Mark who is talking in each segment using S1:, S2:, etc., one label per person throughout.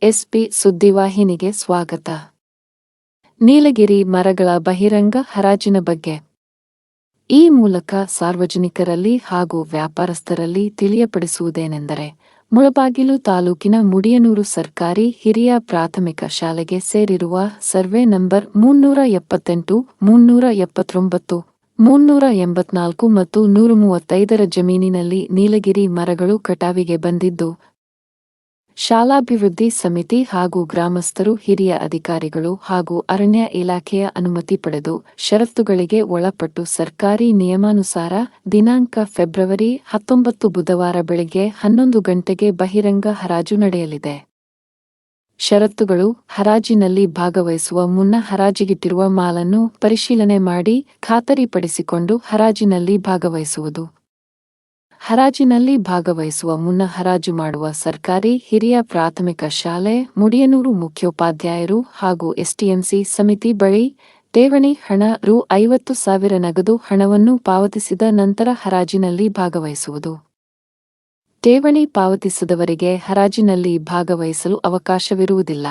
S1: SP ಸುದ್ದಿವಾಹಿನಿಗೆ ಸ್ವಾಗತ. ನೀಲಗಿರಿ ಮರಗಳ ಬಹಿರಂಗ ಹರಾಜಿನ ಬಗ್ಗೆ ಈ ಮೂಲಕ ಸಾರ್ವಜನಿಕರಲ್ಲಿ ಹಾಗೂ ವ್ಯಾಪಾರಸ್ಥರಲ್ಲಿ ತಿಳಿಯಪಡಿಸುವುದೇನೆಂದರೆ, ಮುಳಬಾಗಿಲು ತಾಲೂಕಿನ ಮುಡಿಯನೂರು ಸರ್ಕಾರಿ ಹಿರಿಯ ಪ್ರಾಥಮಿಕ ಶಾಲೆಗೆ ಸೇರಿರುವ ಸರ್ವೆ ನಂಬರ್ 378, 379, 384 ಮತ್ತು 135ರ ಜಮೀನಿನಲ್ಲಿ ನೀಲಗಿರಿ ಮರಗಳು ಕಟಾವಿಗೆ ಬಂದಿದ್ದು, ಶಾಲಾಭಿವೃದ್ಧಿ ಸಮಿತಿ ಹಾಗೂ ಗ್ರಾಮಸ್ಥರು, ಹಿರಿಯ ಅಧಿಕಾರಿಗಳು ಹಾಗೂ ಅರಣ್ಯ ಇಲಾಖೆಯ ಅನುಮತಿ ಪಡೆದು ಷರತ್ತುಗಳಿಗೆ ಒಳಪಟ್ಟು ಸರ್ಕಾರಿ ನಿಯಮಾನುಸಾರ ದಿನಾಂಕ ಫೆಬ್ರವರಿ 19 ಬುಧವಾರ ಬೆಳಗ್ಗೆ 11 ಗಂಟೆಗೆ ಬಹಿರಂಗ ಹರಾಜು ನಡೆಯಲಿದೆ. ಷರತ್ತುಗಳು: ಹರಾಜಿನಲ್ಲಿ ಭಾಗವಹಿಸುವ ಮುನ್ನ ಹರಾಜಿಗಿಟ್ಟಿರುವ ಮಾಲನ್ನು ಪರಿಶೀಲನೆ ಮಾಡಿ ಖಾತರಿಪಡಿಸಿಕೊಂಡು ಹರಾಜಿನಲ್ಲಿ ಭಾಗವಹಿಸುವುದು. ಹರಾಜಿನಲ್ಲಿ ಭಾಗವಹಿಸುವ ಮುನ್ನ ಹರಾಜು ಮಾಡುವ ಸರ್ಕಾರಿ ಹಿರಿಯ ಪ್ರಾಥಮಿಕ ಶಾಲೆ, ಮುಡಿಯನೂರು ಮುಖ್ಯೋಪಾಧ್ಯಾಯರು ಹಾಗೂ ಎಸ್ಟಿಎಂಸಿ ಸಮಿತಿ ಬಳಿ ಠೇವಣಿ ಹಣ ರೂ. 50,000 ನಗದು ಹಣವನ್ನು ಪಾವತಿಸಿದ ನಂತರ ಹರಾಜಿನಲ್ಲಿ ಭಾಗವಹಿಸುವುದು. ಠೇವಣಿ ಪಾವತಿಸದವರಿಗೆ ಹರಾಜಿನಲ್ಲಿ ಭಾಗವಹಿಸಲು ಅವಕಾಶವಿರುವುದಿಲ್ಲ.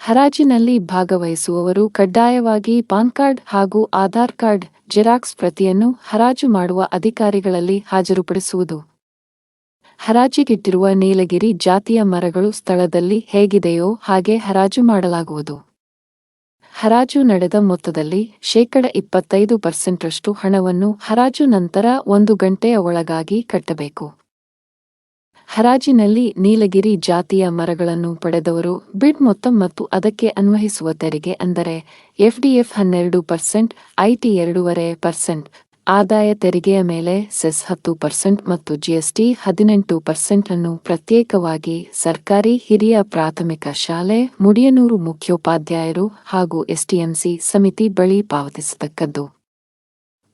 S1: ಹರಾಜಿನಲ್ಲಿ ಭಾಗವಹಿಸುವವರು ಕಡ್ಡಾಯವಾಗಿ ಪಾನ್ ಕಾರ್ಡ್ ಹಾಗೂ ಆಧಾರ್ ಕಾರ್ಡ್ ಜೆರಾಕ್ಸ್ ಪ್ರತಿಯನ್ನು ಹರಾಜು ಮಾಡುವ ಅಧಿಕಾರಿಗಳಲ್ಲಿ ಹಾಜರುಪಡಿಸುವುದು. ಹರಾಜಿಗಿಟ್ಟಿರುವ ನೀಲಗಿರಿ ಜಾತಿಯ ಮರಗಳು ಸ್ಥಳದಲ್ಲಿ ಹೇಗಿದೆಯೋ ಹಾಗೆ ಹರಾಜು ಮಾಡಲಾಗುವುದು. ಹರಾಜು ನಡೆದ ಮೊತ್ತದಲ್ಲಿ ಶೇಕಡ 25% ಹಣವನ್ನು ಹರಾಜು ನಂತರ 1 ಗಂಟೆಯ ಒಳಗಾಗಿ ಕಟ್ಟಬೇಕು. ಹರಾಜಿನಲ್ಲಿ ನೀಲಗಿರಿ ಜಾತಿಯ ಮರಗಳನ್ನು ಪಡೆದವರು ಬಿಡ್ ಮೊತ್ತ ಮತ್ತು ಅದಕ್ಕೆ ಅನ್ವಯಿಸುವ ತೆರಿಗೆ ಅಂದರೆ ಎಫ್ಡಿಎಫ್ 12%, ಐಟಿ 2.5%, ಆದಾಯ ತೆರಿಗೆಯ ಮೇಲೆ ಸೆಸ್ 10% ಮತ್ತು ಜಿಎಸ್ಟಿ 18% ಅನ್ನು ಪ್ರತ್ಯೇಕವಾಗಿ ಸರ್ಕಾರಿ ಹಿರಿಯ ಪ್ರಾಥಮಿಕ ಶಾಲೆ, ಮುಡಿಯನೂರು ಮುಖ್ಯೋಪಾಧ್ಯಾಯರು ಹಾಗೂ ಎಸ್ಟಿಎಂಸಿ ಸಮಿತಿ ಬಳಿ ಪಾವತಿಸತಕ್ಕದ್ದು.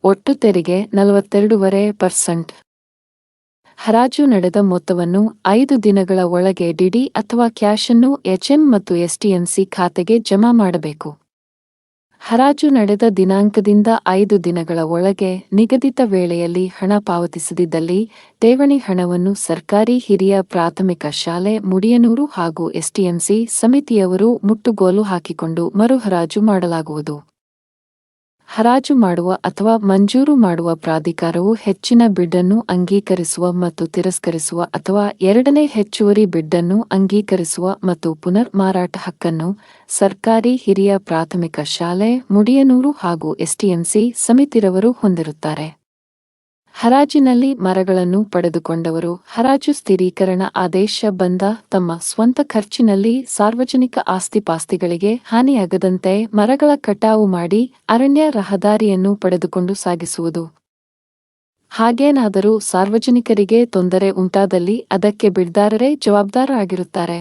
S1: ಒಟ್ಟು ತೆರಿಗೆ 42.5%. ಹರಾಜು ನಡೆದ ಮೊತ್ತವನ್ನು 5 ದಿನಗಳ ಒಳಗೆ ಡಿಡಿ ಅಥವಾ ಕ್ಯಾಶನ್ನು ಎಚ್ಎಂ ಮತ್ತು ಎಸ್ಟಿಎಂಸಿ ಖಾತೆಗೆ ಜಮಾ ಮಾಡಬೇಕು. ಹರಾಜು ನಡೆದ ದಿನಾಂಕದಿಂದ 5 ದಿನಗಳ ಒಳಗೆ ನಿಗದಿತ ವೇಳೆಯಲ್ಲಿ ಹಣ ಪಾವತಿಸದಿದ್ದಲ್ಲಿ ಠೇವಣಿ ಹಣವನ್ನು ಸರ್ಕಾರಿ ಹಿರಿಯ ಪ್ರಾಥಮಿಕ ಶಾಲೆ, ಮುಡಿಯನೂರು ಹಾಗೂ ಎಸ್ಟಿಎಂಸಿ ಸಮಿತಿಯವರು ಮುಟ್ಟುಗೋಲು ಹಾಕಿಕೊಂಡು ಮರುಹರಾಜು ಮಾಡಲಾಗುವುದು. ಹರಾಜು ಮಾಡುವ ಅಥವಾ ಮಂಜೂರು ಮಾಡುವ ಪ್ರಾಧಿಕಾರವು ಹೆಚ್ಚಿನ ಬಿಡ್ಡನ್ನು ಅಂಗೀಕರಿಸುವ ಮತ್ತು ತಿರಸ್ಕರಿಸುವ ಅಥವಾ ಎರಡನೇ ಹೆಚ್ಚುವರಿ ಬಿಡ್ಡನ್ನು ಅಂಗೀಕರಿಸುವ ಮತ್ತು ಪುನರ್ ಮಾರಾಟ ಹಕ್ಕನ್ನು ಸರ್ಕಾರಿ ಹಿರಿಯ ಪ್ರಾಥಮಿಕ ಶಾಲೆ, ಮುಡಿಯನೂರು ಹಾಗೂ ಎಸ್ಟಿಎಂಸಿ ಸಮಿತಿರವರು ಹೊಂದಿರುತ್ತಾರೆ. ಹರಾಜಿನಲ್ಲಿ ಮರಗಳನ್ನು ಪಡೆದುಕೊಂಡವರು ಹರಾಜು ಸ್ಥಿರೀಕರಣ ಆದೇಶ ಬಂದ ತಮ್ಮ ಸ್ವಂತ ಖರ್ಚಿನಲ್ಲಿ ಸಾರ್ವಜನಿಕ ಆಸ್ತಿಪಾಸ್ತಿಗಳಿಗೆ ಹಾನಿಯಾಗದಂತೆ ಮರಗಳ ಕಟಾವು ಮಾಡಿ ಅರಣ್ಯ ರಹದಾರಿಯನ್ನು ಪಡೆದುಕೊಂಡು ಸಾಗಿಸುವುದು. ಹಾಗೇನಾದರೂ ಸಾರ್ವಜನಿಕರಿಗೆ ತೊಂದರೆ ಉಂಟಾದಲ್ಲಿ ಅದಕ್ಕೆ ಬಿಡ್ದಾರರೇ ಜವಾಬ್ದಾರರಾಗಿರುತ್ತಾರೆ.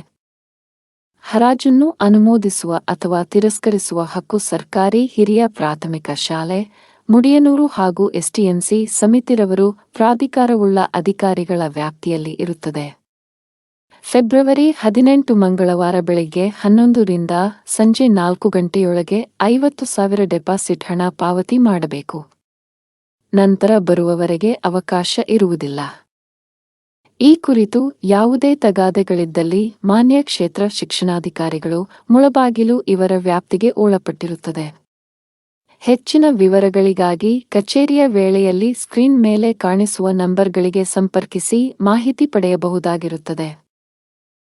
S1: ಹರಾಜನ್ನು ಅನುಮೋದಿಸುವ ಅಥವಾ ತಿರಸ್ಕರಿಸುವ ಹಕ್ಕು ಸರ್ಕಾರಿ ಹಿರಿಯ ಪ್ರಾಥಮಿಕ ಶಾಲೆ, ಮುಡಿಯನೂರು ಹಾಗೂ ಎಸ್ಟಿಎಂಸಿ ಸಮಿತಿರವರು ಪ್ರಾಧಿಕಾರವುಳ್ಳ ಅಧಿಕಾರಿಗಳ ವ್ಯಾಪ್ತಿಯಲ್ಲಿ ಇರುತ್ತದೆ. ಫೆಬ್ರವರಿ 18 ಮಂಗಳವಾರ ಬೆಳಗ್ಗೆ 11 ರಿಂದ ಸಂಜೆ 4 ಗಂಟೆಯೊಳಗೆ 50,000 ಡೆಪಾಸಿಟ್ ಹಣ ಪಾವತಿ ಮಾಡಬೇಕು. ನಂತರ ಬರುವವರೆಗೆ ಅವಕಾಶ ಇರುವುದಿಲ್ಲ. ಈ ಕುರಿತು ಯಾವುದೇ ತಗಾದೆಗಳಿದ್ದಲ್ಲಿ ಮಾನ್ಯ ಕ್ಷೇತ್ರ ಶಿಕ್ಷಣಾಧಿಕಾರಿಗಳು, ಮುಳಬಾಗಿಲು ಇವರ ವ್ಯಾಪ್ತಿಗೆ ಒಳಪಟ್ಟಿರುತ್ತದೆ. ಹೆಚ್ಚಿನ ವಿವರಗಳಿಗಾಗಿ ಕಚೇರಿಯ ವೇಳೆಯಲ್ಲಿ ಸ್ಕ್ರೀನ್ ಮೇಲೆ ಕಾಣಿಸುವ ನಂಬರ್ಗಳಿಗೆ ಸಂಪರ್ಕಿಸಿ ಮಾಹಿತಿ ಪಡೆಯಬಹುದಾಗಿರುತ್ತದೆ.